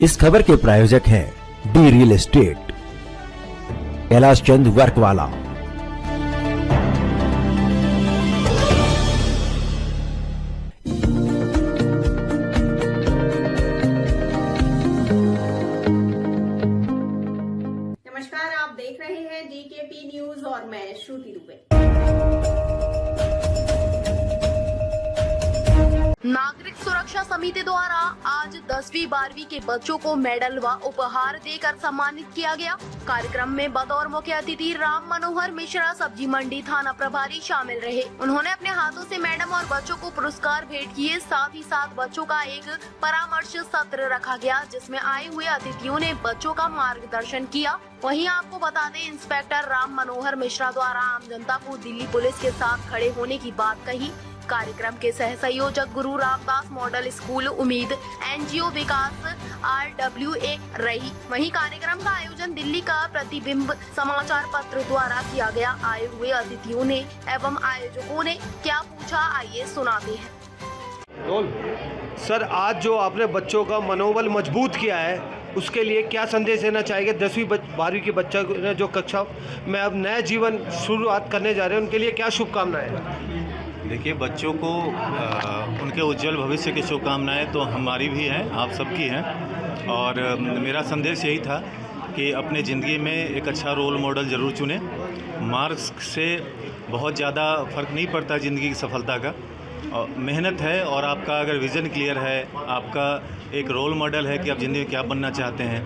इस खबर के प्रायोजक हैं D real estate, Kailash Chand वर्कवाला। नमस्कार, आप देख रहे हैं डीकेपी न्यूज और मैं श्रुति दुबे। नागरिक सुरक्षा समिति द्वारा आज 10वीं 12वीं के बच्चों को मेडल व उपहार देकर सम्मानित किया गया। कार्यक्रम में बतौर मुख्य अतिथि राम मनोहर मिश्रा सब्जी मंडी थाना प्रभारी शामिल रहे। उन्होंने अपने हाथों से मैडम और बच्चों को पुरस्कार भेंट किए। साथ ही साथ बच्चों का एक परामर्श सत्र रखा गया, जिसमें आए हुए अतिथियों ने बच्चों का मार्गदर्शन किया। वहीं आपको बता दें, इंस्पेक्टर राम मनोहर मिश्रा द्वारा आम जनता को दिल्ली पुलिस के साथ खड़े होने की बात कही। कार्यक्रम के सह संयोजक गुरु रामदास मॉडल स्कूल उम्मीद एनजीओ विकास RWA रही। वहीं कार्यक्रम का आयोजन दिल्ली का प्रतिबिंब समाचार पत्र द्वारा किया गया। आए हुए अतिथियों ने एवं आयोजकों ने क्या पूछा, आइए सुनाते हैं। सर, आज जो आपने बच्चों का मनोबल मजबूत किया है, उसके लिए क्या संदेश देना चाहेंगे? 10वीं 12वीं के बच्चों ने जो कक्षा में अब नया जीवन शुरुआत करने जा रहे हैं, उनके लिए क्या शुभकामनाएं? देखिए, बच्चों को उनके उज्जवल भविष्य की शुभकामनाएं तो हमारी भी हैं, आप सबकी हैं। और मेरा संदेश यही था कि अपने ज़िंदगी में एक अच्छा रोल मॉडल ज़रूर चुनें। मार्क्स से बहुत ज़्यादा फ़र्क नहीं पड़ता ज़िंदगी की सफलता का। मेहनत है, और आपका अगर विज़न क्लियर है, आपका एक रोल मॉडल है कि आप ज़िंदगी में क्या बनना चाहते हैं,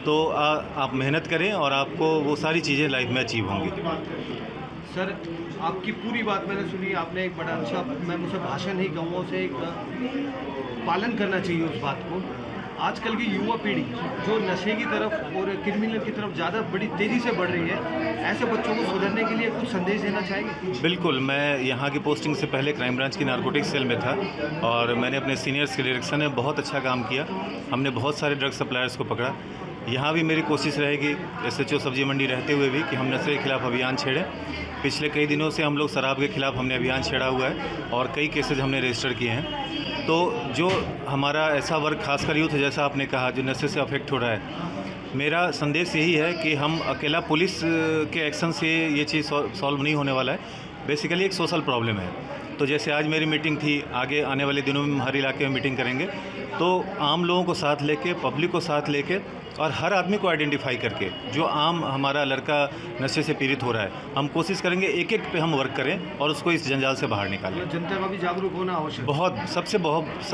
तो आप मेहनत करें और आपको वो सारी चीज़ें लाइफ में अचीव होंगी। सर, आपकी पूरी बात मैंने सुनी। आपने एक बड़ा अच्छा, मैं मुझे भाषण ही कहूँगा, उसे एक पालन करना चाहिए उस बात को। आजकल की युवा पीढ़ी जो नशे की तरफ और क्रिमिनल की तरफ ज़्यादा बड़ी तेज़ी से बढ़ रही है, ऐसे बच्चों को सुधरने के लिए कुछ संदेश देना चाहेंगे? बिल्कुल। मैं यहाँ की पोस्टिंग से पहले क्राइम ब्रांच की नारकोटिक्स सेल में था, और मैंने अपने सीनियर्स के डायरेक्शन में बहुत अच्छा काम किया। हमने बहुत सारे ड्रग सप्लायर्स को पकड़ा। यहाँ भी मेरी कोशिश रहेगी SHO सब्जी मंडी रहते हुए भी कि हम नशे के खिलाफ अभियान छेड़ें। पिछले कई दिनों से हम लोग शराब के खिलाफ हमने अभियान छेड़ा हुआ है और कई केसेज हमने रजिस्टर किए हैं। तो जो हमारा ऐसा वर्ग, खासकर यूथ जैसा आपने कहा, जो नशे से अफेक्ट हो रहा है, मेरा संदेश यही है कि हम अकेला पुलिस के एक्शन से ये चीज़ सॉल्व नहीं होने वाला है। बेसिकली एक सोशल प्रॉब्लम है। तो जैसे आज मेरी मीटिंग थी, आगे आने वाले दिनों में हर इलाके में मीटिंग करेंगे, तो आम लोगों को साथ लेके, पब्लिक को साथ लेके और हर आदमी को आइडेंटिफाई करके, जो आम हमारा लड़का नशे से पीड़ित हो रहा है, हम कोशिश करेंगे एक एक पे हम वर्क करें और उसको इस जंजाल से बाहर निकालें। जनता का भी जागरूक होना आवश्यक, बहुत सबसे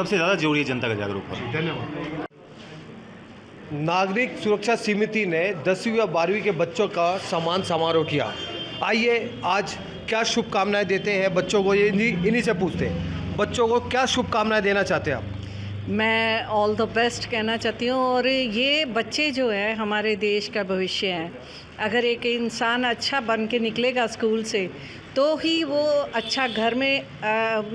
ज़्यादा जरूरी है जनता का जागरूक होना। धन्यवाद। नागरिक सुरक्षा समिति ने 10वीं और 12वीं के बच्चों का सम्मान समारोह किया। आइए आज क्या शुभकामनाएं देते हैं बच्चों को, ये इन्हीं से पूछते हैं। बच्चों को क्या शुभकामनाएं देना चाहते हैं आप? मैं ऑल द बेस्ट कहना चाहती हूँ। और ये बच्चे जो है हमारे देश का भविष्य है। अगर एक इंसान अच्छा बन के निकलेगा स्कूल से, तो ही वो अच्छा घर में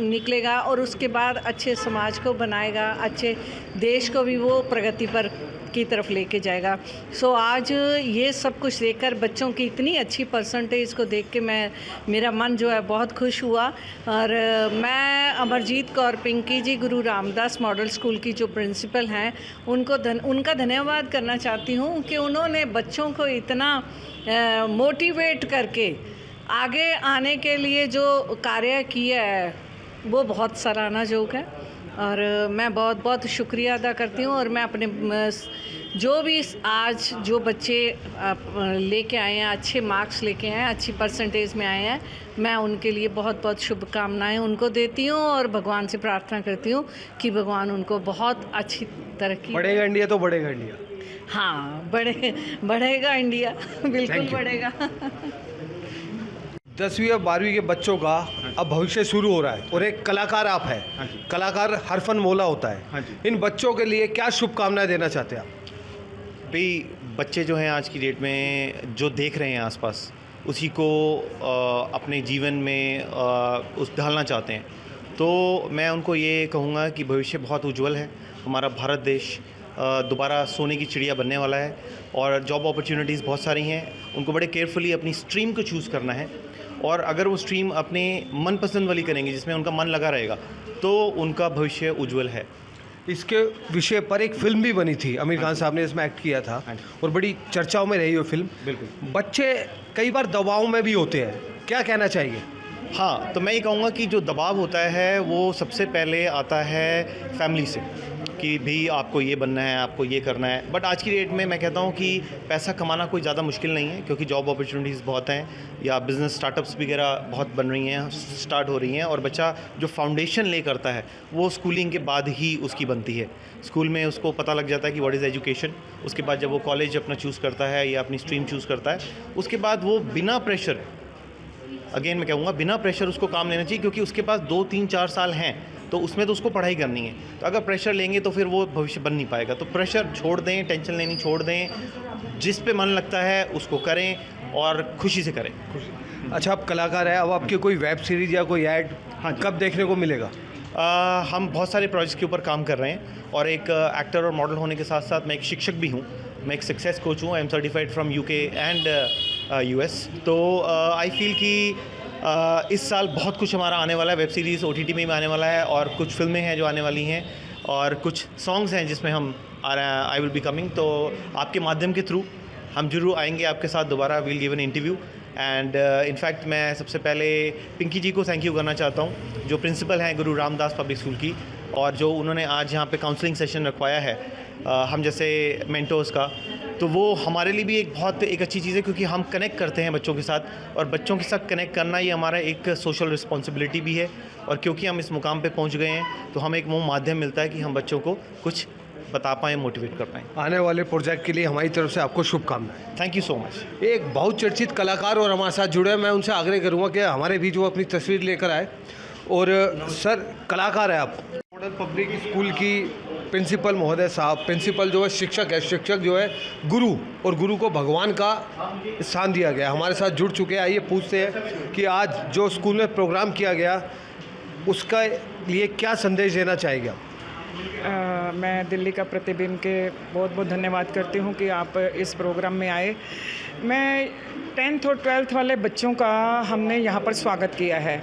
निकलेगा और उसके बाद अच्छे समाज को बनाएगा, अच्छे देश को भी वो प्रगति पर की तरफ लेके जाएगा। सो आज ये सब कुछ देखकर, बच्चों की इतनी अच्छी परसेंटेज को देख के मेरा मन जो है बहुत खुश हुआ। और मैं अमरजीत कौर पिंकी जी, गुरु रामदास मॉडल स्कूल की जो प्रिंसिपल हैं, उनका धन्यवाद करना चाहती हूँ कि उन्होंने बच्चों को इतना मोटिवेट करके आगे आने के लिए जो कार्य किया है, वो बहुत सराहना जोग है। और मैं बहुत बहुत शुक्रिया अदा करती हूँ। और मैं अपने जो भी आज जो बच्चे लेके आए हैं, अच्छे मार्क्स लेके आए हैं, अच्छी परसेंटेज में आए हैं, मैं उनके लिए बहुत बहुत शुभकामनाएं उनको देती हूँ और भगवान से प्रार्थना करती हूँ कि भगवान उनको बहुत अच्छी तरक्की। बढ़ेगा इंडिया तो बढ़ेगा इंडिया। हाँ, बढ़ेगा इंडिया, बिल्कुल बढ़ेगा। 10वीं और 12वीं के बच्चों का अब भविष्य शुरू हो रहा है, और एक कलाकार आप हैं। कलाकार हर फन मोला होता है। इन बच्चों के लिए क्या शुभकामनाएं देना चाहते हैं आप? भाई, बच्चे जो हैं आज की डेट में जो देख रहे हैं आसपास, उसी को अपने जीवन में ढालना चाहते हैं। तो मैं उनको ये कहूँगा कि भविष्य बहुत उज्जवल है। हमारा भारत देश दोबारा सोने की चिड़िया बनने वाला है, और जॉब अपॉर्चुनिटीज़ बहुत सारी हैं। उनको बड़े केयरफुली अपनी स्ट्रीम को चूज़ करना है, और अगर वो स्ट्रीम अपने मनपसंद वाली करेंगे, जिसमें उनका मन लगा रहेगा, तो उनका भविष्य उज्जवल है। इसके विषय पर एक फिल्म भी बनी थी, आमिर खान साहब ने इसमें एक्ट किया था और बड़ी चर्चाओं में रही वो फिल्म। बिल्कुल। बच्चे कई बार दबाव में भी होते हैं, क्या कहना चाहिए? हाँ, तो मैं ये कहूँगा कि जो दबाव होता है वो सबसे पहले आता है फैमिली से कि भी आपको ये बनना है, आपको ये करना है। बट आज की डेट में मैं कहता हूँ कि पैसा कमाना कोई ज़्यादा मुश्किल नहीं है, क्योंकि जॉब अपॉर्चुनिटीज़ बहुत हैं या बिज़नेस स्टार्टअप्स वगैरह बहुत बन रही हैं, स्टार्ट हो रही हैं। और बच्चा जो फाउंडेशन ले करता है वो स्कूलिंग के बाद ही उसकी बनती है। स्कूल में उसको पता लग जाता है कि व्हाट इज़ एजुकेशन। उसके बाद जब वो कॉलेज अपना चूज़ करता है या अपनी स्ट्रीम चूज़ करता है, उसके बाद वो बिना प्रेशर, अगेन मैं कहूँगा बिना प्रेशर उसको काम लेना चाहिए, क्योंकि उसके पास 2, 3, 4 साल हैं तो उसमें तो उसको पढ़ाई करनी है। तो अगर प्रेशर लेंगे तो फिर वो भविष्य बन नहीं पाएगा। तो प्रेशर छोड़ दें, टेंशन लेनी छोड़ दें, जिस पे मन लगता है उसको करें और खुशी से करें। अच्छा, आप कलाकार हैं, अब आपकी कोई वेब सीरीज़ या कोई ऐड कब देखने को मिलेगा? हम बहुत सारे प्रोजेक्ट्स के ऊपर काम कर रहे हैं और एक एक्टर और मॉडल होने के साथ साथ मैं एक शिक्षक भी हूँ। मैं एक सक्सेस कोच हूँ। I am certified from UK and US। तो आई फील कि इस साल बहुत कुछ हमारा आने वाला है। वेब सीरीज़ OTT में भी आने वाला है और कुछ फिल्में हैं जो आने वाली हैं और कुछ सॉन्ग्स हैं जिसमें हम आई विल बी कमिंग। तो आपके माध्यम के थ्रू हम जरूर आएंगे आपके साथ दोबारा। Will give an interview and in fact मैं सबसे पहले पिंकी जी को थैंक यू करना चाहता हूँ, जो प्रिंसिपल हैं गुरु रामदास पब्लिक स्कूल की, और जो उन्होंने आज यहाँ पे काउंसलिंग सेशन रखवाया है हम जैसे मेंटोर्स का। तो वो हमारे लिए भी एक अच्छी चीज़ है, क्योंकि हम कनेक्ट करते हैं बच्चों के साथ, और बच्चों के साथ कनेक्ट करना ये हमारा एक सोशल रिस्पॉन्सिबिलिटी भी है। और क्योंकि हम इस मुकाम पे पहुंच गए हैं तो हमें एक वो माध्यम मिलता है कि हम बच्चों को कुछ बता पाएँ, मोटिवेट कर पाएँ। आने वाले प्रोजेक्ट के लिए हमारी तरफ से आपको शुभकामनाएं। Thank you so much. एक बहुत चर्चित कलाकार और हमारे साथ जुड़े हैं, मैं उनसे आग्रह करूंगा कि हमारे बीच वो अपनी तस्वीर लेकर आए। और सर, कलाकार है आप, मॉडल पब्लिक स्कूल की प्रिंसिपल महोदय साहब, प्रिंसिपल जो है शिक्षक है, शिक्षक जो है गुरु, और गुरु को भगवान का स्थान दिया गया, हमारे साथ जुड़ चुके हैं। आइए पूछते हैं कि आज जो स्कूल में प्रोग्राम किया गया उसका लिए क्या संदेश देना चाहेंगे आप? मैं दिल्ली का प्रतिबिंब के बहुत बहुत धन्यवाद करती हूँ कि आप इस प्रोग्राम में आए। मैं 10th और 12th वाले बच्चों का हमने यहाँ पर स्वागत किया है।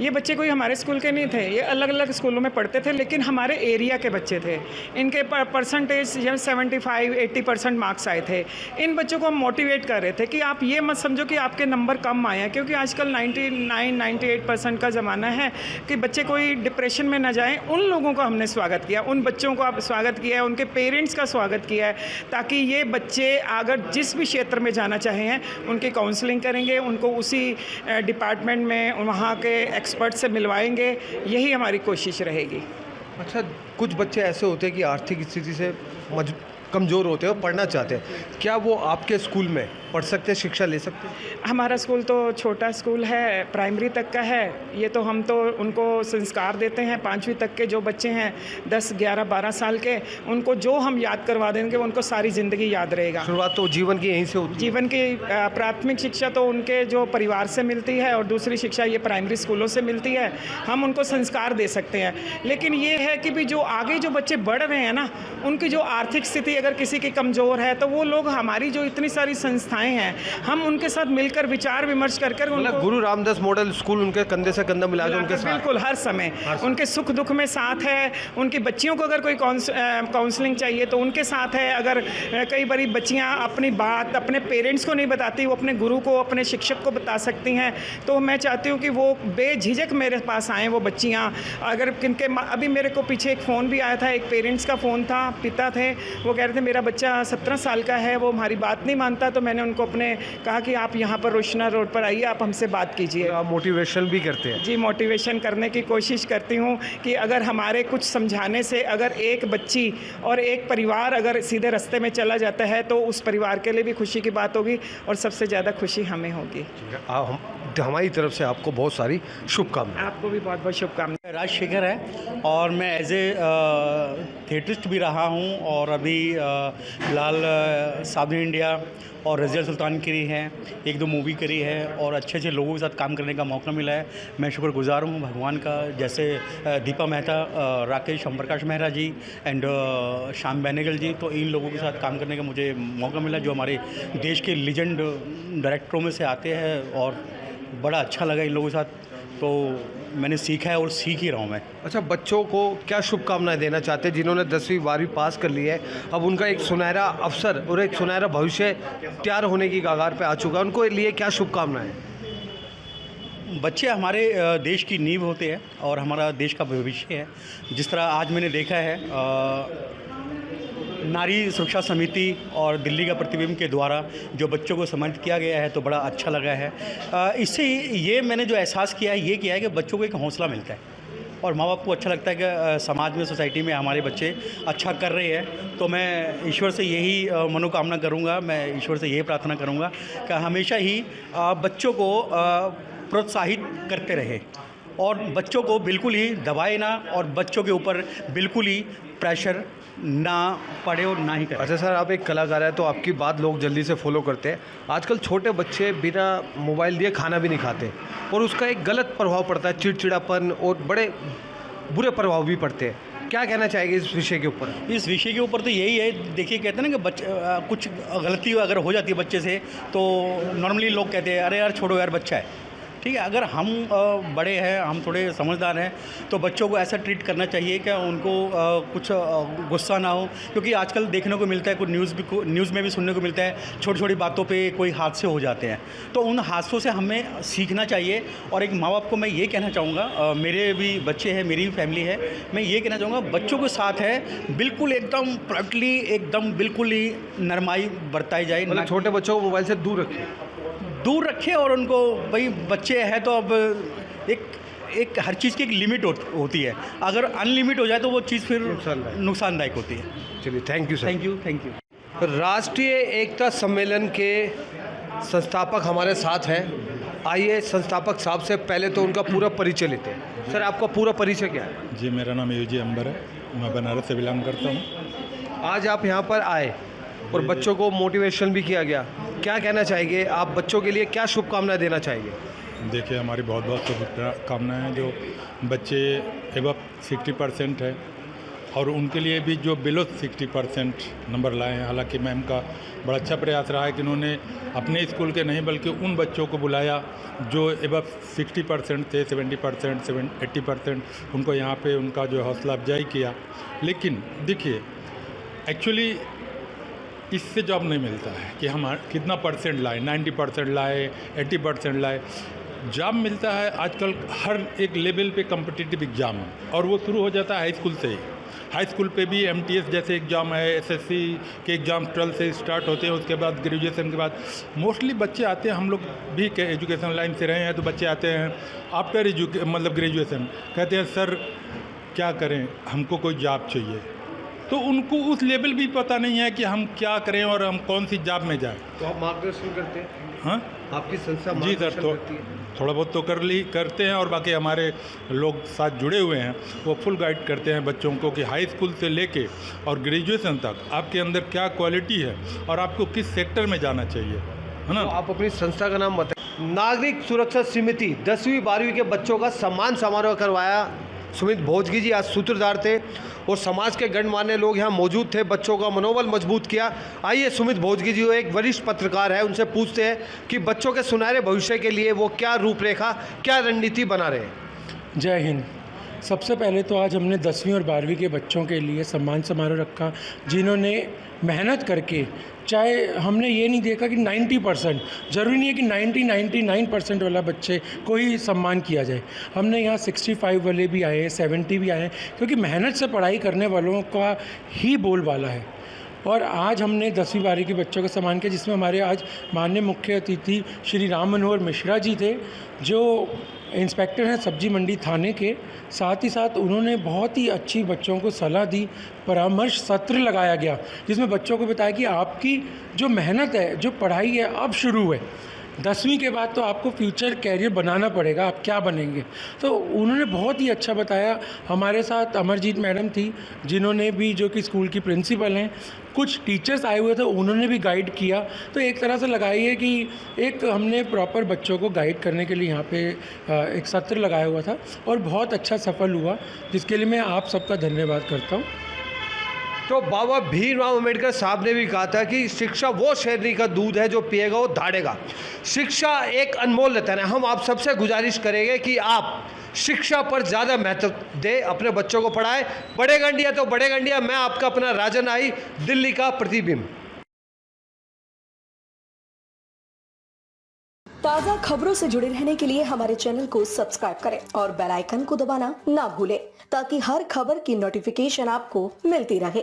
ये बच्चे कोई हमारे स्कूल के नहीं थे, ये अलग अलग स्कूलों में पढ़ते थे, लेकिन हमारे एरिया के बच्चे थे। इनके परसेंटेज 75-80% मार्क्स आए थे। इन बच्चों को हम मोटिवेट कर रहे थे कि आप ये मत समझो कि आपके नंबर कम आए हैं, क्योंकि आजकल 99-98% का ज़माना है कि बच्चे कोई डिप्रेशन में ना जाएं। उन लोगों का हमने स्वागत किया, उन बच्चों को आप स्वागत किया है, उनके पेरेंट्स का स्वागत किया है, ताकि ये बच्चे अगर जिस भी क्षेत्र में जाना चाहे हैं उनकी काउंसलिंग करेंगे, उनको उसी डिपार्टमेंट में वहाँ के एक्सपर्ट से मिलवाएंगे। यही हमारी कोशिश रहेगी। अच्छा, कुछ बच्चे ऐसे होते हैं कि आर्थिक स्थिति से कमज़ोर होते हैं और पढ़ना चाहते हैं, क्या वो आपके स्कूल में पढ़ सकते हैं, शिक्षा ले सकते हैं? हमारा स्कूल तो छोटा स्कूल है, प्राइमरी तक का है। ये तो हम तो उनको संस्कार देते हैं। 5वीं तक के जो बच्चे हैं 10, 11, 12 साल के, उनको जो हम याद करवा देंगे उनको सारी ज़िंदगी याद रहेगा। शुरुआत तो जीवन की यहीं से होती है। जीवन की प्राथमिक शिक्षा तो उनके जो परिवार से मिलती है और दूसरी शिक्षा ये प्राइमरी स्कूलों से मिलती है। हम उनको संस्कार दे सकते हैं, लेकिन ये है कि भी जो आगे जो बच्चे बढ़ रहे हैं ना, उनकी जो आर्थिक स्थिति अगर किसी की कमज़ोर है तो वो लोग, हमारी जो इतनी सारी संस्थाएं हैं, हम उनके साथ मिलकर विचार विमर्श कर मतलब गुरु रामदास मॉडल स्कूल उनके कंधे से कंधा मिला के उनके साथ, बिल्कुल हर समय उनके सुख दुख में साथ है। उनकी बच्चियों को अगर कोई काउंसलिंग चाहिए तो उनके साथ है। अगर कई बारी बच्चियां अपनी बात अपने पेरेंट्स को नहीं बताती, वो अपने गुरु को, अपने शिक्षक को बता सकती हैं, तो मैं चाहती हूँ कि वो बेझिझक मेरे पास आएँ वो बच्चियाँ। अगर किनके अभी मेरे को पीछे एक फ़ोन भी आया था, एक पेरेंट्स का फ़ोन था, पिता थे, वो कह रहे थे मेरा बच्चा 17 साल का है, वो हमारी बात नहीं मानता। तो मैंने उनको अपने कहा कि आप यहाँ पर रोशना रोड पर आइए, आप हमसे बात कीजिए। आप मोटिवेशन भी करते हैं? जी, मोटिवेशन करने की कोशिश करती हूँ कि अगर हमारे कुछ समझाने से अगर एक बच्ची और एक परिवार अगर सीधे रास्ते में चला जाता है तो उस परिवार के लिए भी खुशी की बात होगी और सबसे ज़्यादा खुशी हमें होगी। हमारी तरफ से आपको बहुत सारी शुभकामनाएं। आपको भी बहुत बहुत शुभकामनाएं। राजशेखर है और मैं एज ए थिएटरिस्ट भी रहा हूँ और अभी फिलहाल साउथ इंडिया और रज़िया सुल्तान करी है, 1-2 मूवी करी है और अच्छे अच्छे लोगों के साथ काम करने का मौका मिला है। मैं शुक्रगुजार हूँ भगवान का, जैसे दीपा मेहता, राकेश ओम प्रकाश मेहरा जी एंड श्याम बेनेगल जी, तो इन लोगों के साथ काम करने का मुझे मौका मिला जो हमारे देश के लीजेंड डायरेक्टरों में से आते हैं और बड़ा अच्छा लगा इन लोगों के साथ। तो मैंने सीखा है और सीख ही रहा हूँ मैं। अच्छा, बच्चों को क्या शुभकामनाएं देना चाहते हैं जिन्होंने 10वीं 12वीं पास कर ली है, अब उनका एक सुनहरा अवसर और एक सुनहरा भविष्य तैयार होने की कगार पे आ चुका है, उनको लिए क्या शुभकामनाएं? बच्चे हमारे देश की नींव होते हैं और हमारा देश का भविष्य है। जिस तरह आज मैंने देखा है नारी सुरक्षा समिति और दिल्ली का प्रतिबिंब के द्वारा जो बच्चों को सम्मानित किया गया है तो बड़ा अच्छा लगा है। इससे ये मैंने जो एहसास किया है ये किया है कि बच्चों को एक हौसला मिलता है और माँ बाप को अच्छा लगता है कि समाज में, सोसाइटी में हमारे बच्चे अच्छा कर रहे हैं। तो मैं ईश्वर से यही मनोकामना करूँगा, मैं ईश्वर से यही प्रार्थना करूँगा कि हमेशा ही बच्चों को प्रोत्साहित करते रहे और बच्चों को बिल्कुल ही दबाए ना और बच्चों के ऊपर बिल्कुल ही प्रेशर ना पड़े और ना ही करें। अच्छा सर, आप एक कलाकार हैं तो आपकी बात लोग जल्दी से फॉलो करते हैं। आजकल छोटे बच्चे बिना मोबाइल दिए खाना भी नहीं खाते और उसका एक गलत प्रभाव पड़ता है, चिड़चिड़ापन और बड़े बुरे प्रभाव भी पड़ते हैं। क्या कहना चाहेंगे इस विषय के ऊपर? इस विषय के ऊपर तो यही है, देखिए कहते हैं ना कि बच्चे कुछ गलती अगर हो जाती है बच्चे से तो नॉर्मली लोग कहते हैं अरे यार छोड़ो यार बच्चा है, ठीक है। अगर हम बड़े हैं, हम थोड़े समझदार हैं तो बच्चों को ऐसा ट्रीट करना चाहिए कि उनको कुछ गुस्सा ना हो, क्योंकि आजकल देखने को मिलता है, कुछ न्यूज़ में भी सुनने को मिलता है, छोटी छोटी बातों पे कोई हादसे हो जाते हैं। तो उन हादसों से हमें सीखना चाहिए। और एक माँ बाप को मैं ये कहना चाहूँगा, मेरे भी बच्चे हैं, मेरी भी फैमिली है, मैं ये कहना चाहूँगा बच्चों के साथ है बिल्कुल एकदम प्राइवेटली, एकदम बिल्कुल ही नरमाई बरताई जाए। मतलब छोटे बच्चों को मोबाइल से दूर रखें और उनको, भाई बच्चे हैं तो अब एक हर चीज़ की एक लिमिट होती है। अगर अनलिमिट हो जाए तो वो चीज़ फिर नुकसानदायक होती है। चलिए, thank you sir. Thank you. राष्ट्रीय एकता सम्मेलन के संस्थापक हमारे साथ हैं। आइए संस्थापक साहब से पहले तो उनका पूरा परिचय लेते हैं। सर, आपका पूरा परिचय क्या है? जी, मेरा नाम यूजी अंबर है, मैं बनारस से बिलोंग करता हूँ। आज आप यहाँ पर आए और बच्चों को मोटिवेशन भी किया गया, क्या कहना चाहेंगे आप? बच्चों के लिए क्या शुभकामनाएं देना चाहेंगे? देखिए, हमारी बहुत बहुत शुभकामनाएं हैं। जो बच्चे एबव 60% है और उनके लिए भी जो बिलो 60% नंबर लाए हैं। हालांकि मैम का बड़ा अच्छा प्रयास रहा है कि उन्होंने अपने स्कूल के नहीं बल्कि उन बच्चों को बुलाया जो एबव 60% थे, 70%, 80%, उनको यहाँ पे उनका जो हौसला अफजाई किया। लेकिन देखिए, एक्चुअली इससे जॉब नहीं मिलता है कि हम कितना परसेंट लाए, 90% लाए, 80% लाए। जॉब मिलता है आजकल हर एक लेवल पे कॉम्पिटिटिव एग्ज़ाम है और वो शुरू हो जाता है हाई स्कूल से ही। हाई स्कूल पे भी MTS जैसे एग्ज़ाम है, SSC के एग्ज़ाम 12 से स्टार्ट होते हैं, उसके बाद ग्रेजुएशन के बाद मोस्टली बच्चे आते हैं। हम लोग भी एजुकेशन लाइन से रहे हैं तो बच्चे आते हैं आफ्टर ग्रेजुएशन, कहते हैं सर क्या करें, हमको कोई जॉब चाहिए। तो उनको उस लेवल भी पता नहीं है कि हम क्या करें और हम कौन सी जॉब में जाएं। तो आप मार्गदर्शन करते हैं? हाँ, आपकी संस्था जी सर, थोड़ा बहुत तो करते हैं और बाकी हमारे लोग साथ जुड़े हुए हैं, वो फुल गाइड करते हैं बच्चों को कि हाई स्कूल से लेके और ग्रेजुएशन तक आपके अंदर क्या क्वालिटी है और आपको किस सेक्टर में जाना चाहिए, है ना। तो आप अपनी संस्था का नाम बताएं। नागरिक सुरक्षा समिति 10वीं 12वीं के बच्चों का सम्मान समारोह करवाया। सुमित भोजगी जी आज सूत्रधार थे और समाज के गणमान्य लोग यहाँ मौजूद थे, बच्चों का मनोबल मजबूत किया। आइए सुमित भोजगी जी, वो एक वरिष्ठ पत्रकार है, उनसे पूछते हैं कि बच्चों के सुनहरे भविष्य के लिए वो क्या रूपरेखा, क्या रणनीति बना रहे हैं। जय हिंद। सबसे पहले तो आज हमने 10वीं और 12वीं के बच्चों के लिए सम्मान समारोह रखा, जिन्होंने मेहनत करके, चाहे हमने ये नहीं देखा कि 90%, ज़रूरी नहीं है कि 99% वाला बच्चे को ही सम्मान किया जाए। हमने यहाँ 65 वाले भी आए हैं, 70 भी आए हैं, क्योंकि मेहनत से पढ़ाई करने वालों का ही बोलबाला है। और आज हमने 10वीं 12वीं के बच्चों का सम्मान किया, जिसमें हमारे आज माननीय मुख्य अतिथि श्री राम मनोहर मिश्रा जी थे, जो इंस्पेक्टर हैं सब्जी मंडी थाने के। साथ ही साथ उन्होंने बहुत ही अच्छी बच्चों को सलाह दी, परामर्श सत्र लगाया गया, जिसमें बच्चों को बताया कि आपकी जो मेहनत है, जो पढ़ाई है, अब शुरू है। 10वीं के बाद तो आपको फ्यूचर कैरियर बनाना पड़ेगा, आप क्या बनेंगे। तो उन्होंने बहुत ही अच्छा बताया। हमारे साथ अमरजीत मैडम थी, जिन्होंने भी, जो कि स्कूल की प्रिंसिपल हैं, कुछ टीचर्स आए हुए थे, उन्होंने भी गाइड किया। तो एक तरह से लगाइए कि एक हमने प्रॉपर बच्चों को गाइड करने के लिए यहाँ पे एक सत्र लगाया हुआ था और बहुत अच्छा सफल हुआ, जिसके लिए मैं आप सबका धन्यवाद करता हूँ। तो बाबा भीमराव अम्बेडकर साहब ने भी कहा था कि शिक्षा वो शहरी का दूध है जो पिएगा वो धाड़ेगा। शिक्षा एक अनमोल रतन है। हम आप सबसे गुजारिश करेंगे कि आप शिक्षा पर ज़्यादा महत्व दें, अपने बच्चों को पढ़ाएं। बढ़ेगा इंडिया तो बढ़ेगा इंडिया। मैं आपका अपना राजन आई, दिल्ली का प्रतिबिंब। ताज़ा खबरों से जुड़े रहने के लिए हमारे चैनल को सब्सक्राइब करें और बेल आइकन को दबाना ना भूलें ताकि हर खबर की नोटिफिकेशन आपको मिलती रहे।